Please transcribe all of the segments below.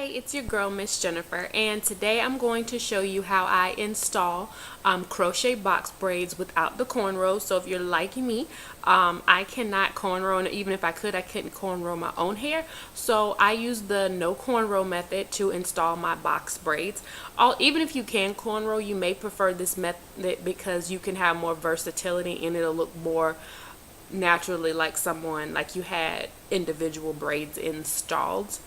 Hi, it's your girl Miss Jennifer, and today I'm going to show you how I install crochet box braids without the cornrows. So if you're like me, I cannot cornrow, and even if I could, I couldn't cornrow my own hair. So I use the no cornrow method to install my box braids. Even if you can cornrow, you may prefer this method because you can have more versatility and it'll look more naturally like someone like you had individual braids installed.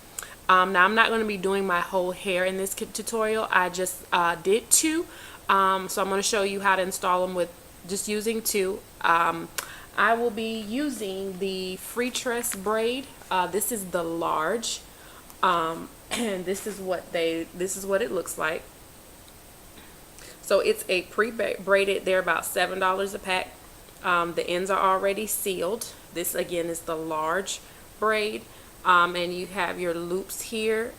Now I'm not going to be doing my whole hair in this tutorial. I just did two, so I'm going to show you how to install them with just using two. I will be using the free tress braid. This is the large, and this is what it looks like. So it's a pre-braided. They're about $7 a pack. The ends are already sealed. This again is the large braid. And you have your loops here,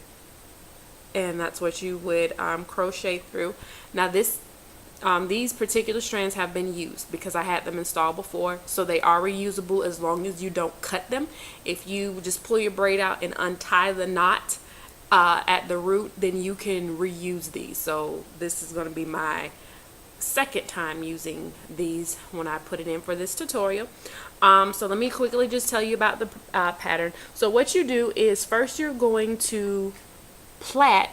and that's what you would crochet through. Now these particular strands have been used because I had them installed before, so they are reusable as long as you don't cut them. If you just pull your braid out and untie the knot at the root, then you can reuse these. So this is going to be my second time using these when I put it in for this tutorial. So let me quickly just tell you about the pattern. So what you do is first you're going to plait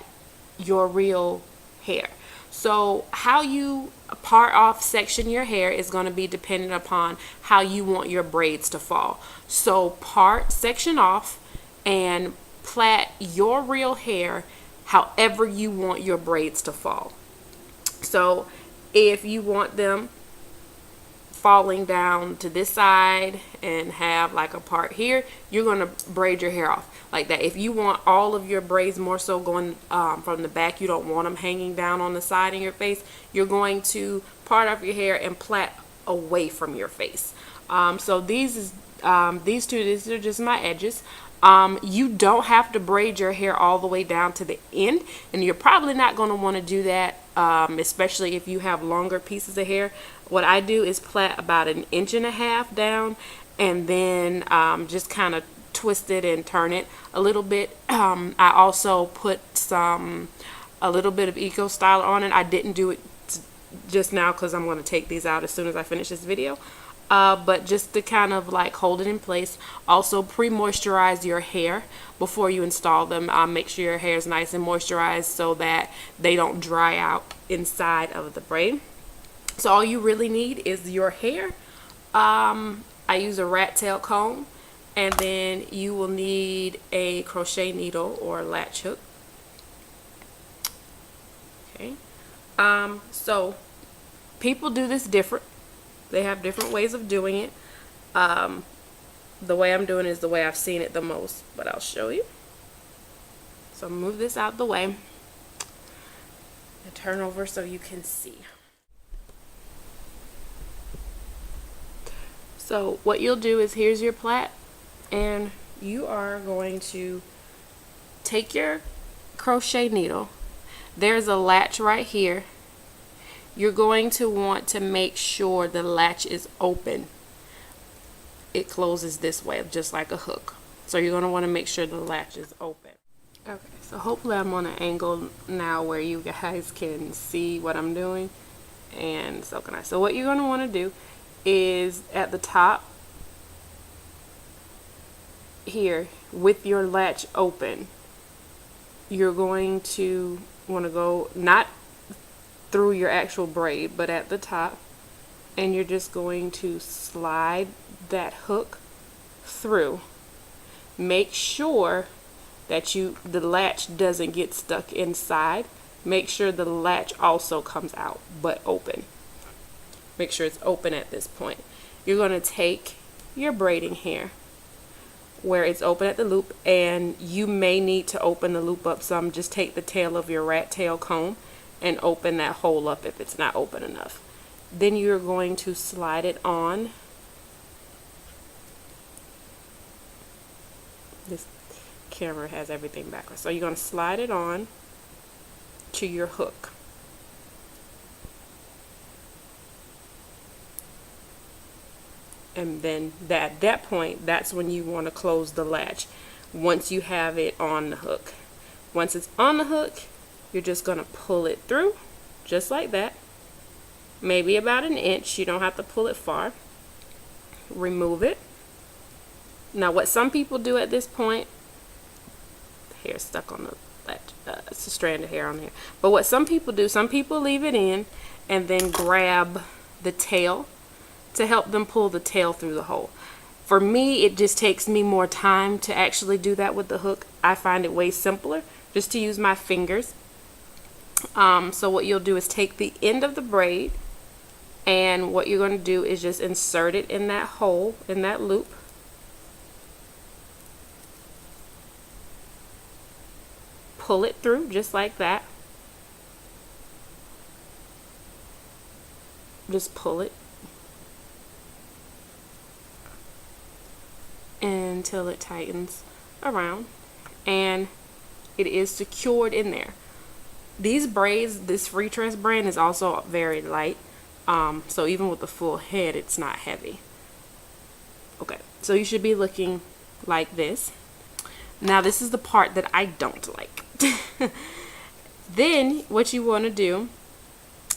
your real hair. So how you part off section your hair is going to be dependent upon how you want your braids to fall. So part section off and plait your real hair however you want your braids to fall. So if you want them falling down to this side and have like a part here, you're going to braid your hair off like that. If you want all of your braids more so going from the back, you don't want them hanging down on the side in your face, you're going to part off your hair and plait away from your face. So these are just my edges. You don't have to braid your hair all the way down to the end, and you're probably not going to want to do that, especially if you have longer pieces of hair. What I do is plait about 1.5 inches down, and then just kind of twist it and turn it a little bit. I also put a little bit of Eco Styler on it. I didn't do it just now because I'm going to take these out as soon as I finish this video. But just to kind of like hold it in place. Also pre-moisturize your hair before you install them. Make sure your hair is nice and moisturized so that they don't dry out inside of the braid. So all you really need is your hair. I use a rat tail comb, and then you will need a crochet needle or latch hook. Okay. So people do this different. They have different ways of doing it. The way I'm doing it is the way I've seen it the most, but I'll show you. So move this out the way and turn over so you can see. So what you'll do is, here's your plait, and you are going to take your crochet needle. There's a latch right here. You're going to want to make sure the latch is open. It closes this way, just like a hook. So you're going to want to make sure the latch is open. Okay, so hopefully I'm on an angle now where you guys can see what I'm doing, and so can I. So what you're going to want to do is at the top here with your latch open, you're going to want to go not through your actual braid, but at the top, and you're just going to slide that hook through. Make sure that the latch doesn't get stuck inside. Make sure the latch also comes out but open. Make sure it's open at this point. You're going to take your braiding hair where it's open at the loop, and you may need to open the loop up some. Just take the tail of your rat tail comb and open that hole up if it's not open enough. Then you're going to slide it on. This camera has everything backwards. So you're going to slide it on to your hook. And then at that point, that's when you want to close the latch, once you have it on the hook. Once it's on the hook, you're just going to pull it through just like that. Maybe about an inch. You don't have to pull it far. Remove it. Now what some people do at this point, the hair stuck on the latch, it's a strand of hair on here. But what some people do, some people leave it in and then grab the tail to help them pull the tail through the hole. For me, it just takes me more time to actually do that with the hook. I find it way simpler just to use my fingers. So what you'll do is take the end of the braid, and what you're going to do is just insert it in that hole, in that loop. Pull it through just like that. Just pull it until it tightens around and it is secured in there. These braids, this Free Tress brand is also very light, so even with the full head it's not heavy. Okay, so you should be looking like this. Now this is the part that I don't like. Then what you want to do,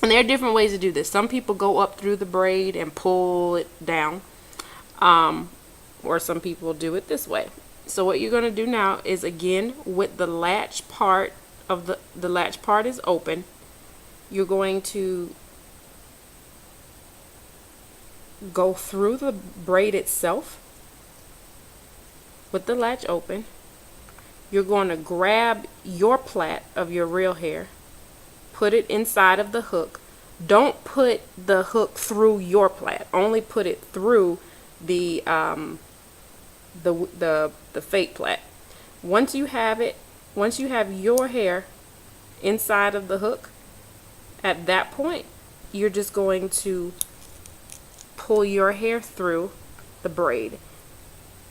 and there are different ways to do this. Some people go up through the braid and pull it down, or some people do it this way. So what you're going to do now is, again, with the latch part of the latch part is open, you're going to go through the braid itself with the latch open. You're going to grab your plait of your real hair, put it inside of the hook. Don't put the hook through your plait. Only put it through the fake plait. Once you have your hair inside of the hook, at that point you're just going to pull your hair through the braid,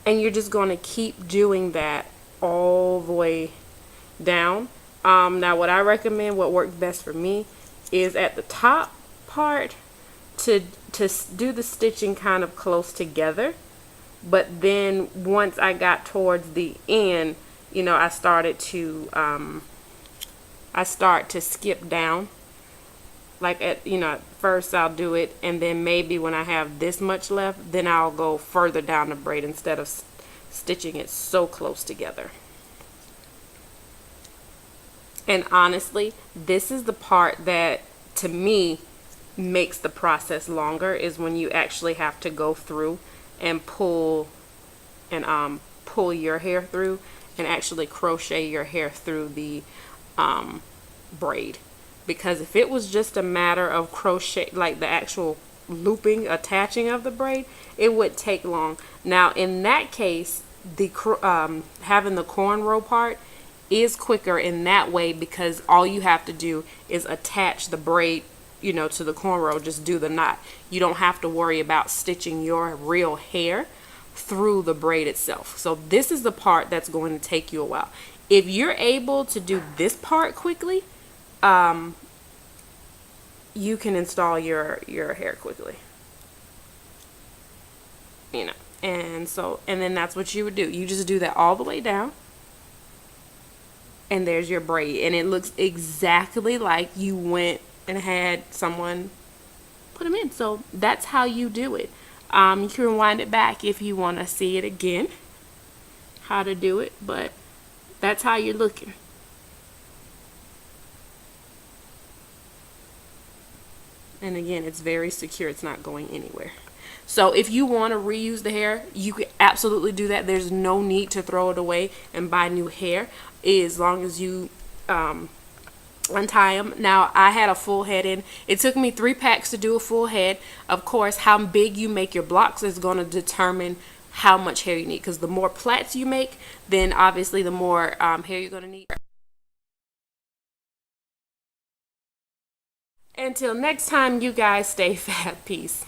and you're just going to keep doing that all the way down. Now what I recommend, what works best for me, is at the top part to do the stitching kind of close together, but then once I got towards the end, you know, I start to skip down. Like at first I'll do it, and then maybe when I have this much left, then I'll go further down the braid instead of stitching it so close together. And honestly, this is the part that to me makes the process longer, is when you actually have to go through and pull your hair through and actually crochet your hair through the braid. Because if it was just a matter of crochet, like the actual looping, attaching of the braid, it would take long. Now in that case, the having the cornrow part is quicker in that way, because all you have to do is attach the braid, to the cornrow. Just do the knot. You don't have to worry about stitching your real hair through the braid itself. So this is the part that's going to take you a while. If you're able to do this part quickly, you can install your hair quickly, and then that's what you would do. You just do that all the way down, and there's your braid, and it looks exactly like you went and had someone put them in. So that's how you do it. You can rewind it back if you want to see it again, how to do it, but that's how you're looking. And again, it's very secure. It's not going anywhere. So if you want to reuse the hair, you can absolutely do that. There's no need to throw it away and buy new hair, as long as you untie them. Now, I had a full head in. It took me 3 packs to do a full head. Of course, how big you make your blocks is going to determine how much hair you need, because the more plaits you make, then obviously the more hair you're going to need. Until next time, you guys stay fab. Peace.